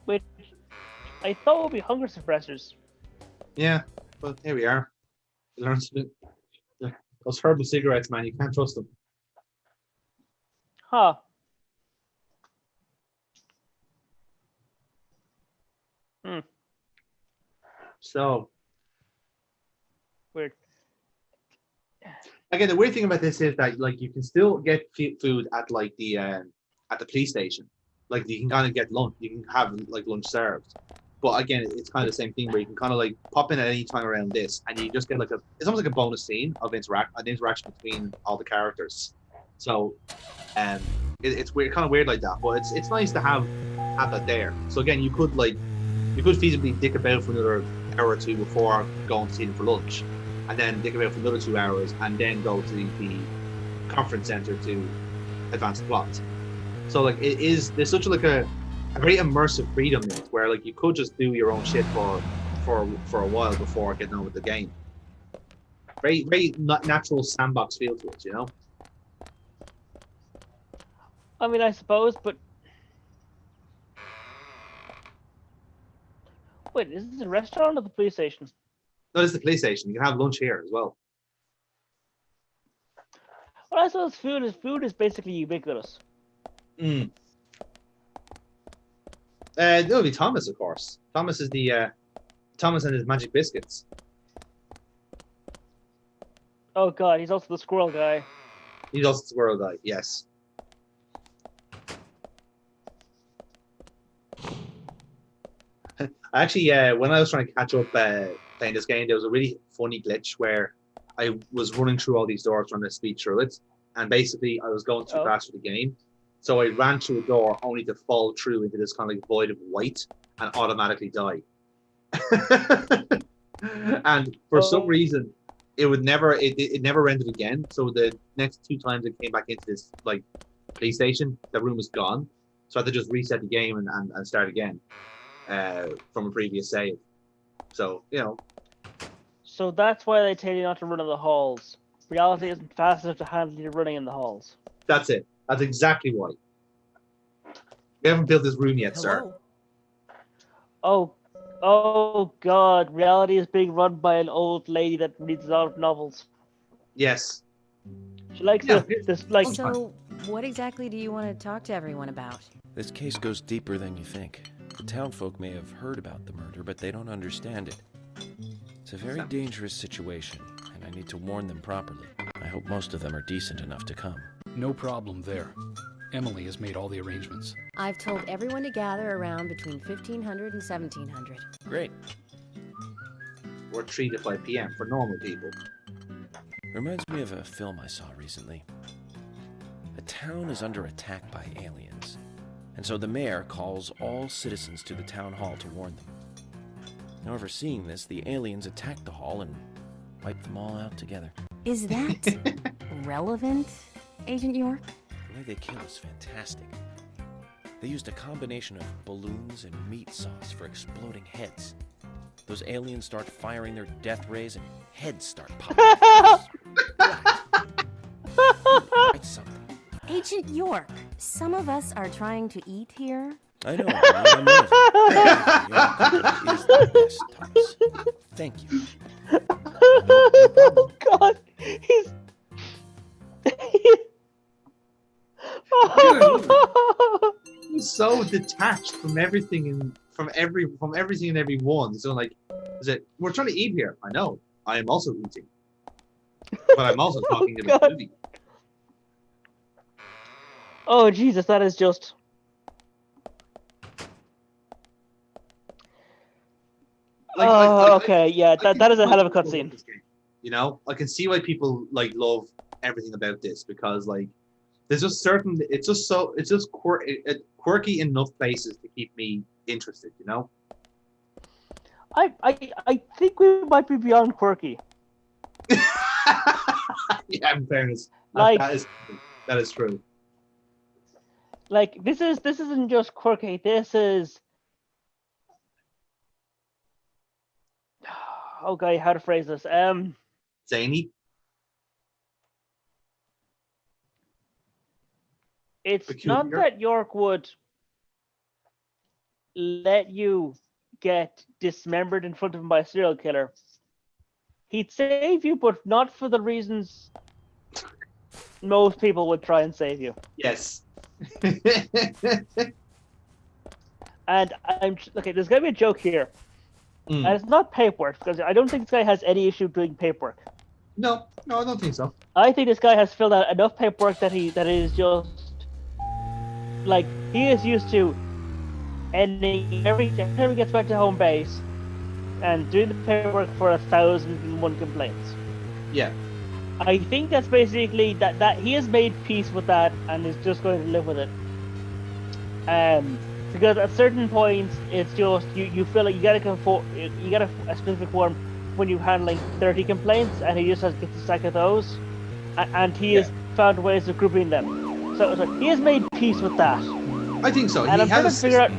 which I thought would be hunger suppressors. Yeah, but here we are. We learned to do those herbal cigarettes, man. You can't trust them. Huh. Hmm. So Weird. again, the weird thing about this is that like you can still get food at the police station. Like you can kind of get lunch. You can have like lunch served. But again, it's kind of the same thing where you can kind of like pop in at any time around this, and you just get like it's almost like a bonus scene of an interaction between all the characters. So, it's weird, kind of weird like that. But it's nice to have that there. So again, you could feasibly dick about for another hour or two before going to see them for lunch, and then dick about for another 2 hours, and then go to the conference center to advance the plot. So like there's such like a very immersive freedom in it, where like you could just do your own shit for a while before getting on with the game. Very natural sandbox feel to it, you know. I mean, I suppose, but wait, is this a restaurant or the police station? No, this is the police station. You can have lunch here as well. Well, I suppose food is basically ubiquitous. Mm. It'll be Thomas, of course. Thomas is the Thomas and his magic biscuits. Oh god, he's also the squirrel guy. He's also the squirrel guy. Yes. Actually, when I was trying to catch up playing this game, there was a really funny glitch where I was running through all these doors trying to speed through it, and basically I was going too fast for the game, so I ran through a door only to fall through into this kind of like void of white and automatically die. And for some reason, it never rendered again. So the next two times I came back into this like police station, the room was gone, so I had to just reset the game and start again. From a previous save. So, you know. So that's why they tell you not to run in the halls. Reality isn't fast enough to handle you running in the halls. That's it. That's exactly why. We haven't built this room yet, Hello? sir. Oh god, reality is being run by an old lady that reads a lot of novels. Yes. She likes this like. So, what exactly do you want to talk to everyone about? This case goes deeper than you think. The townfolk may have heard about the murder, but they don't understand it. It's a very dangerous situation, and I need to warn them properly. I hope most of them are decent enough to come. No problem there. Emily has made all the arrangements. I've told everyone to gather around between 1500 and 1700. Great. Or 3 to 5 p.m. for normal people. Reminds me of a film I saw recently. A town is under attack by aliens, and so the mayor calls all citizens to the town hall to warn them. However, seeing this, the aliens attack the hall and wipe them all out together. Is that relevant, Agent York? The way they kill is fantastic. They used a combination of balloons and meat sauce for exploding heads. Those aliens start firing their death rays and heads start popping. Write something. Agent York, some of us are trying to eat here. I know. I'm Your is the best, Thomas. Thank you. Oh god, he's. He's so detached from everything and from everything and everyone. So like, is it? We're trying to eat here. I know. I am also eating, but I'm also talking about the movie. Oh Jesus, that is just. Okay, yeah, that is a hell of a cutscene. You know, I can see why people like love everything about this because like there's just certain it's just quirky enough places to keep me interested, you know. I think we might be beyond quirky. Yeah, in fairness, like that is true. Like this isn't just quirky. This is. Okay, how to phrase this? Zany. It's Peculiar. not that York would let you get dismembered in front of him by a serial killer, he'd save you, but not for the reasons most people would try and save you. Yes. And okay. There's gonna be a joke here, and Mm. it's not paperwork because I don't think this guy has any issue doing paperwork. No, I don't think so. I think this guy has filled out enough paperwork that is just like he is used to ending every time he gets back to home base and doing the paperwork for 1,001 complaints. Yeah. I think that's basically that he has made peace with that and is just going to live with it. Because at certain points it's just you feel like you gotta a specific form when you're handling 30 complaints, and he just has to get a stack of those, and he has found ways of grouping them. So he has made peace with that. I think so. And He I'm trying to has figure out.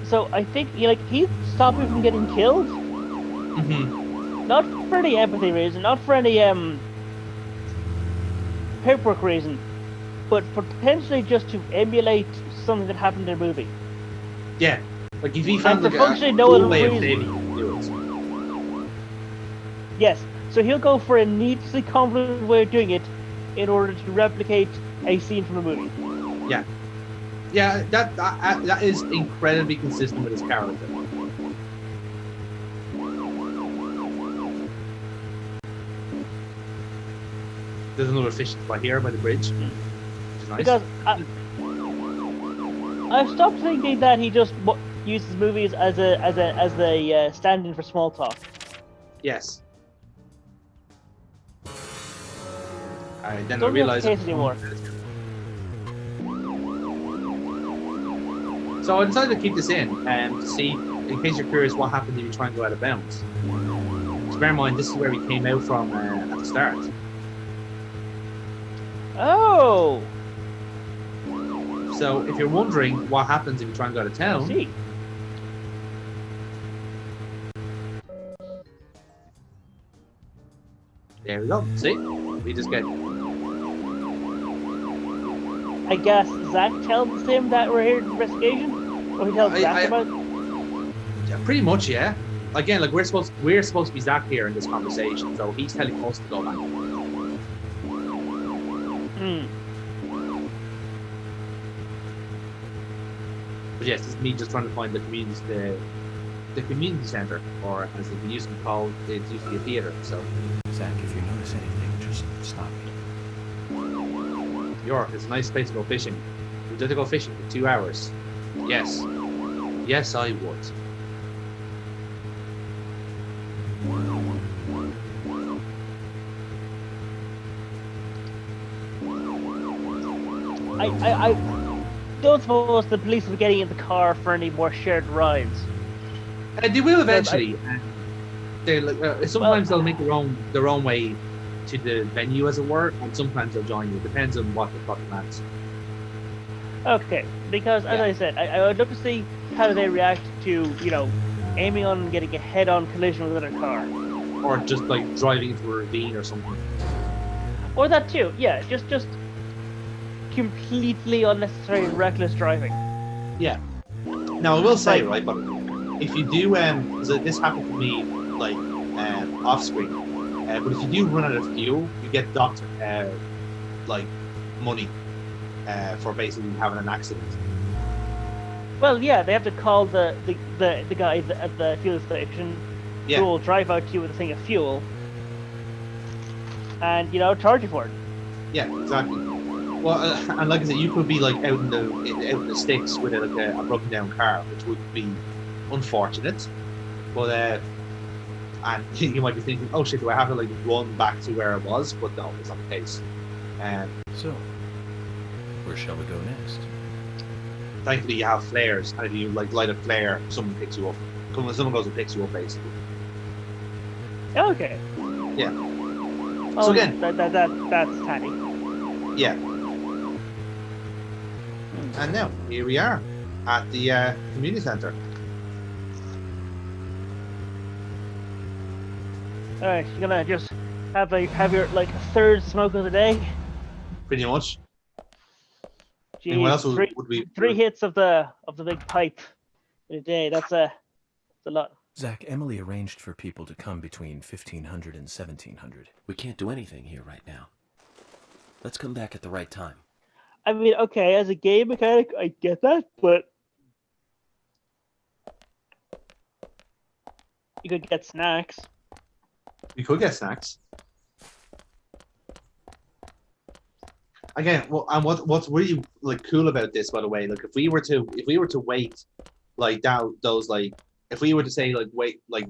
So I think he's stopped me from getting killed. Mm-hmm. Not for any empathy reason, not for any paperwork reason, but potentially just to emulate something that happened in a movie. Yeah. Like if he found And like for a functionally no cool other way of reason. saving you, he do it. Yes, so he'll go for a needlessly convoluted way of doing it in order to replicate a scene from a movie. Yeah. Yeah, that is incredibly consistent with his character. There's another fishing spot here by the bridge, which is nice. Because I've stopped thinking that he just uses movies as a stand-in for small talk. Yes. Then I Don't realized. the case anymore. So I decided to keep this in to see, in case you're curious, what happened if you try and go out of bounds. So bear in mind, this is where we came out from at the start. Oh, So if you're wondering what happens if you try and go out of I town, see. there we go. See? We just get... I guess Zach tells him that we're here for investigation, or he tells Zach about. Yeah, pretty much, yeah. Again, like we're supposed to be Zach here in this conversation, so he's telling us to go back. But yes, this is me just trying to find the community center, or as it used to be called, it used to be a theater. So, Zach, if you notice anything, just stop me. York, it's a nice place to go fishing. Would you like to go fishing for 2 hours? Yes. Yes, I would. I don't suppose the police will be getting in the car for any more shared rides. They will eventually. Sometimes they'll make their own way to the venue, as it were, and sometimes they'll join you. It depends on what the plan is. Okay, because as I said, I would love to see how they react to, aiming on and getting a head-on collision with another car. Or just like driving into a ravine or something. Or that too, yeah, just completely unnecessary reckless driving. Yeah. Now I will say, right, but if you do, so this happened to me like off screen, but if you do run out of fuel, you get docked like money for basically having an accident. Well, yeah, they have to call the guy at the fuel station who will drive out to you with a thing of fuel and charge you for it. Yeah, exactly. Well, and like I said, you could be like out in the sticks with a broken down car, which would be unfortunate. But and you might be thinking, oh shit, do I have to like run back to where I was? But no, it's not the case. So, where shall we go next? Thankfully, you have flares, and if you like light a flare, someone picks you up. Someone goes and picks you up, basically. Okay. Yeah. Oh, So again, that's handy. yeah. And now here we are at the community center. Alright, you're gonna just have your like third smoke of the day. Pretty much. mean, what Jeez, else three, would we? three hits of the big pipe in a day. That's a lot. Zach, Emily arranged for people to come between 1500 and 1700. We can't do anything here right now. Let's come back at the right time. I mean, okay, as a game mechanic, I get that, but you could get snacks. We could get snacks. Again, well, and what's really like cool about this, by the way, like if we were to wait like that, those like if we were to say like wait like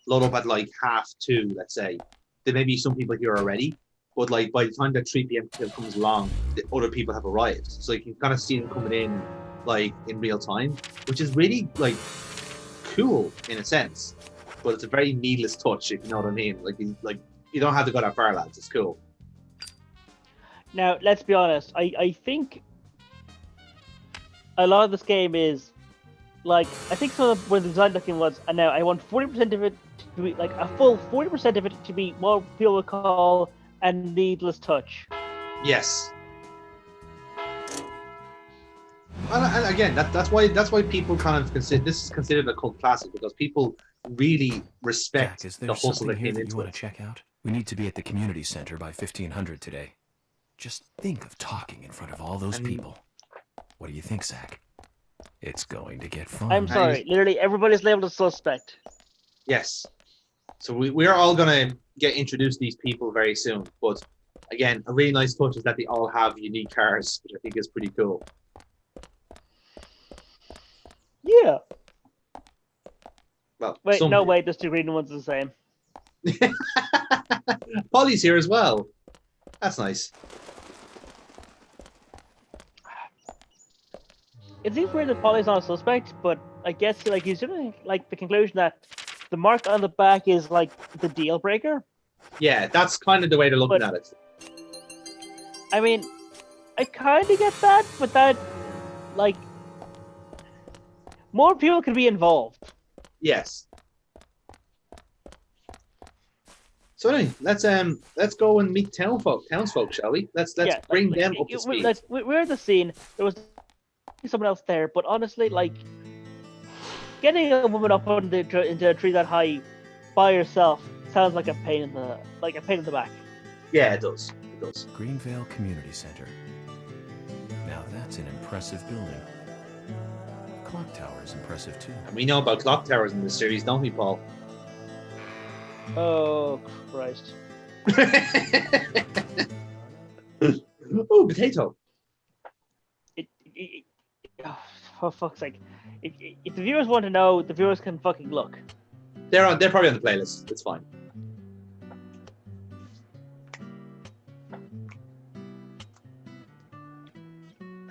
load up at like 2:30, let's say, there may be some people here already, but like by the time that 3 p.m. comes along, the other people have arrived, so you can kind of see them coming in like in real time, which is really like cool in a sense, but it's a very needless touch, if you know what I mean. Like you don't have to go that far, lads. It's cool. Now, let's be honest. I think a lot of this game is like, I think some of where the design looking was, and now I want 40% of it to be like a full 40% of it to be what people would call a needless touch. Yes. And again, that's why people kind of consider this is considered a cult classic, because people really respect Jack, is there the hustle something that here came that you into want it. to check out? We need to be at the community center by 1500 today. Just think of talking in front of all those people. What do you think, Zach? It's going to get fun. I'm sorry, literally everybody's labeled a suspect. Yes. So we're all gonna get introduced to these people very soon. But again, a really nice touch is that they all have unique cars, which I think is pretty cool. Yeah. Well, Wait, some no, do. wait, there's two green ones the same. Polly's here as well. That's nice. It seems weird that Polly's not a suspect, but I guess like he's doing like the conclusion that the mark on the back is like the deal breaker. Yeah, that's kind of the way they're looking at it. I mean, I kind of get that, but that like more people could be involved. Yes. So anyway, let's go and meet townsfolk, shall we? Let's Yeah, bring like, them up to speed. Like, we're at the scene. There was someone else there, but honestly, like getting a woman up into a tree that high by herself sounds like a pain in the back. Yeah, it does. It does. Greenvale Community Center. Now that's an impressive building. Clock tower is impressive too. And we know about clock towers in this series, don't we, Paul? Oh Christ! Oh, potato. Oh, for fuck's sake! If the viewers want to know, the viewers can fucking look. They're probably on the playlist. It's fine.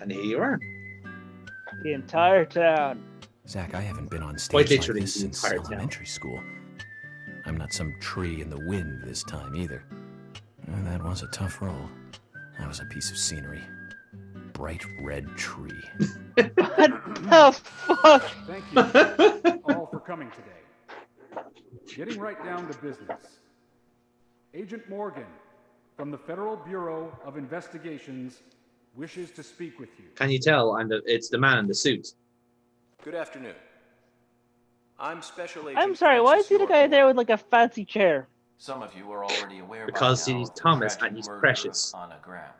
And here you are. The entire town. Zach, I haven't been on stage Quite like literally this the since entire town. elementary school. I'm not some tree in the wind this time either. That was a tough role. That was a piece of scenery. Bright red tree. What the fuck? Thank you all for coming today. Getting right down to business. Agent Morgan from the Federal Bureau of Investigations wishes to speak with you. Can you tell? It's the man in the suit. Good afternoon. I'm Special Agent I'm sorry. Why is Francis he the guy York. there with like a fancy chair? Some of you are already aware Because by now he's of the Thomas tragic and he's murder precious. of Anna Graham.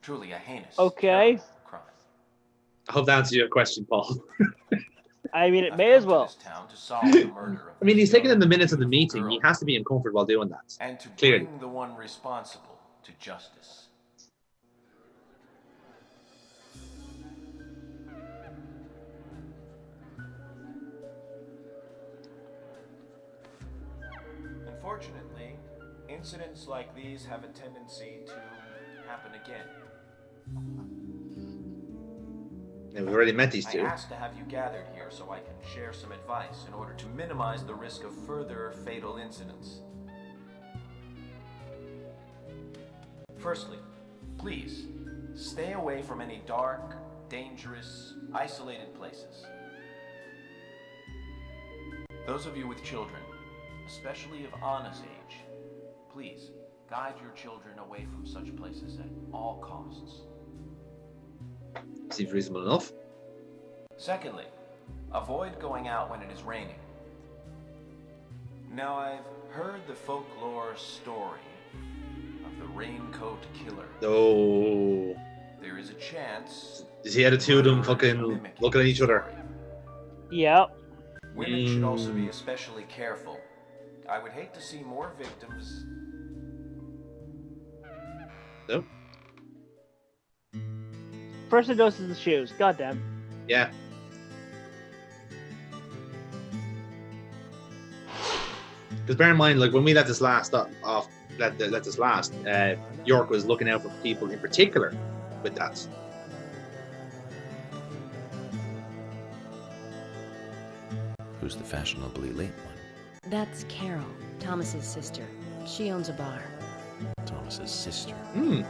Truly a heinous Okay. terrible crime. I hope that answers your question, Paul. I mean, it I've may come as to well. this town to solve the murder of I mean, he's this taking in the young minutes of the meeting. girl He has to be in comfort while doing that. and to Clearly. bring the one responsible to justice. Unfortunately, incidents like these have a tendency to happen again. Yeah, we've already met these I two. asked to have you gathered here so I can share some advice in order to minimize the risk of further fatal incidents. Firstly, please, stay away from any dark, dangerous, isolated places. Those of you with children, especially of Anna's age, please guide your children away from such places at all costs. Seems reasonable enough. Secondly, avoid going out when it is raining. Now, I've heard the folklore story of the Raincoat Killer. Oh. There is a chance. You see how the two of them murderers fucking mimicking looking at the each other? story. Yeah. Women should also be especially careful. I would hate to see more victims. Nope. First it goes to the shoes. Goddamn. Yeah. Because bear in mind, like when we let this last off, let this last. York was looking out for people in particular with that. Who's the fashionably late one? That's Carol, Thomas's sister. She owns a bar. Thomas's sister. Hmm.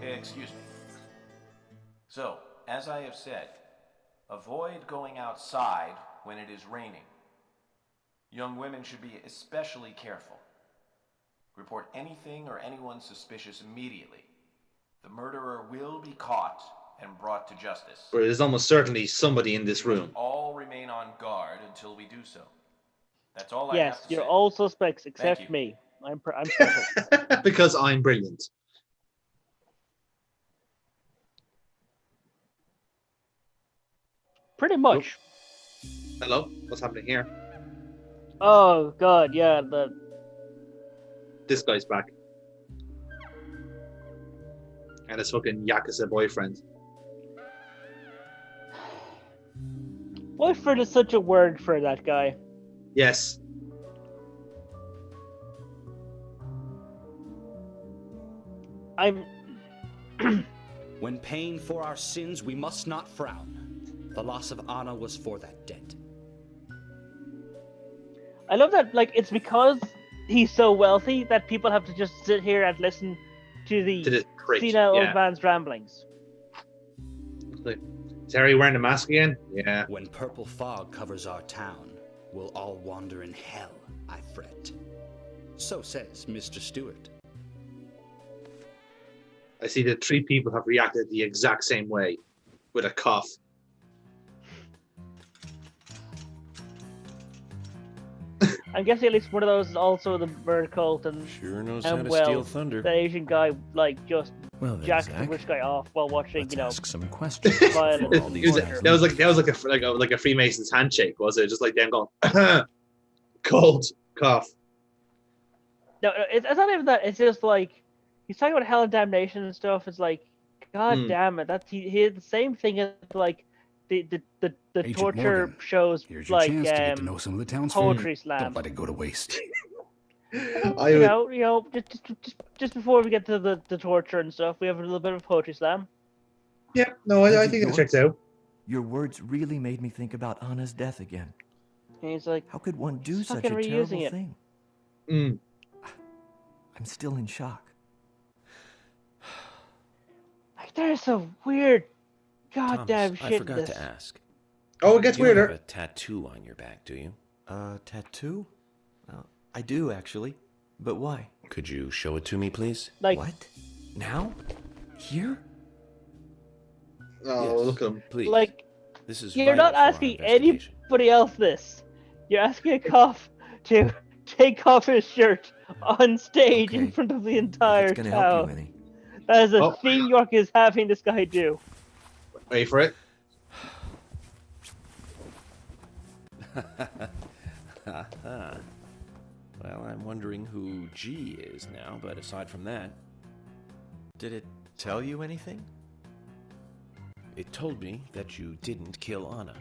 Excuse me. So, as I have said, avoid going outside when it is raining. Young women should be especially careful. Report anything or anyone suspicious immediately. The murderer will be caught and brought to justice. But there's almost certainly somebody in this room. All remain on guard until we do so. That's all I Yes, have to you're say. all suspects except you. me. I'm special. Because I'm brilliant. Pretty much. Hello? What's happening here? Oh god, yeah. This guy's back. And his fucking Yakuza boyfriend. Boyfriend is such a word for that guy. Yes. I'm. When paying for our sins, we must not frown. The loss of Anna was for that debt. I love that. Like, it's because he's so wealthy that people have to just sit here and listen to the prick, senile yeah. old man's ramblings. Is Harry wearing the mask again? Yeah. When purple fog covers our town, we'll all wander in hell, I fret. So says Mr. Stewart. I see that 3 people have reacted the exact same way. With a cough. I'm guessing at least one of those is also the bird cult, and Sure knows and how to well, steal thunder. the Asian guy like just Well then, jacked the Zach, rich guy off while watching, let's you know, ask some questions. violence. before all these That was like a Freemason's handshake, was it? Just like them going, cold cough. No, it's not even that. It's just like he's talking about hell and damnation and stuff. It's like, god damn it, that's he had the same thing as like the Agent torture Morgan, shows, Here's your like chance to get to know some of the town's poetry food. slam. Don't let it go to waste. You know, just before we get to the torture and stuff, we have a little bit of poetry slam. Yeah, no, I think it checks out. Your words really made me think about Anna's death again. And he's like, How could one do Just such a fucking terrible reusing it. thing? Mm. I'm still in shock. like there's some weird, goddamn Thomas, shit. I forgot in this. to ask. Oh, it gets You don't weirder. have a tattoo on your back, do you? Tattoo? I do, actually. But why? Could you show it to me, please? Like, What? Now? Here? Oh, Yes, look at him. Please. like This is you're vital not for our asking investigation. anybody else this. You're asking a cop to take off his shirt on stage in Okay. front of the If entire it's gonna help you town. any. That is a Oh. thing York is having this guy do. Wait for it. Well, I'm wondering who G is now, but aside from that, Did it tell you anything? it told me that you didn't kill Anna.